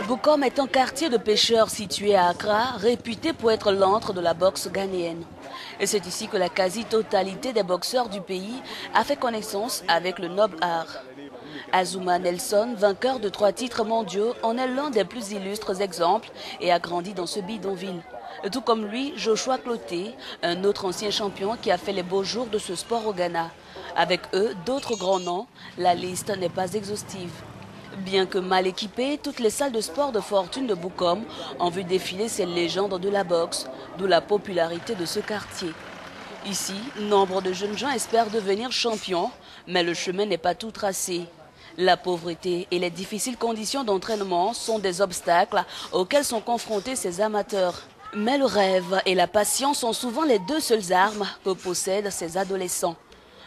Bukom est un quartier de pêcheurs situé à Accra, réputé pour être l'antre de la boxe ghanéenne. Et c'est ici que la quasi-totalité des boxeurs du pays a fait connaissance avec le noble art. Azuma Nelson, vainqueur de 3 titres mondiaux, en est l'un des plus illustres exemples et a grandi dans ce bidonville. Tout comme lui, Joshua Cloté, un autre ancien champion qui a fait les beaux jours de ce sport au Ghana. Avec eux, d'autres grands noms, la liste n'est pas exhaustive. Bien que mal équipées, toutes les salles de sport de fortune de Bukom ont vu défiler ces légendes de la boxe, d'où la popularité de ce quartier. Ici, nombre de jeunes gens espèrent devenir champions, mais le chemin n'est pas tout tracé. La pauvreté et les difficiles conditions d'entraînement sont des obstacles auxquels sont confrontés ces amateurs. Mais le rêve et la passion sont souvent les deux seules armes que possèdent ces adolescents.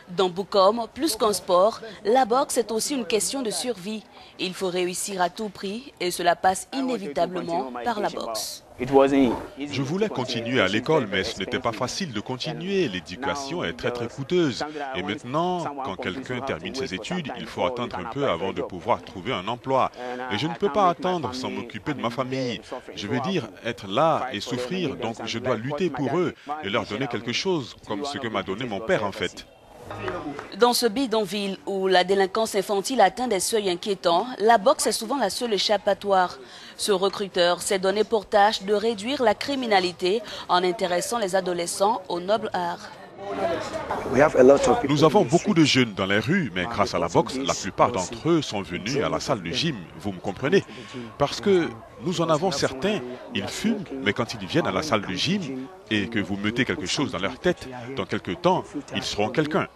Dans Bukom, plus qu'un sport, la boxe est aussi une question de survie. Il faut réussir à tout prix et cela passe inévitablement par la boxe. Je voulais continuer à l'école, mais ce n'était pas facile de continuer. L'éducation est très coûteuse. Et maintenant, quand quelqu'un termine ses études, il faut attendre un peu avant de pouvoir trouver un emploi. Et je ne peux pas attendre sans m'occuper de ma famille. Je veux dire, être là et souffrir, donc je dois lutter pour eux et leur donner quelque chose, comme ce que m'a donné mon père en fait. Dans ce bidonville où la délinquance infantile atteint des seuils inquiétants, la boxe est souvent la seule échappatoire. Ce recruteur s'est donné pour tâche de réduire la criminalité en intéressant les adolescents au noble art. Nous avons beaucoup de jeunes dans les rues, mais grâce à la boxe, la plupart d'entre eux sont venus à la salle de gym, vous me comprenez? Parce que nous en avons certains, ils fument, mais quand ils viennent à la salle de gym et que vous mettez quelque chose dans leur tête, dans quelques temps, ils seront quelqu'un.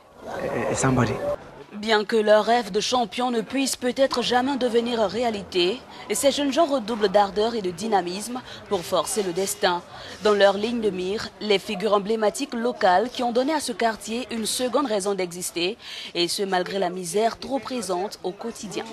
Bien que leur rêve de champion ne puisse peut-être jamais devenir réalité, ces jeunes gens redoublent d'ardeur et de dynamisme pour forcer le destin. Dans leur ligne de mire, les figures emblématiques locales qui ont donné à ce quartier une seconde raison d'exister, et ce malgré la misère trop présente au quotidien.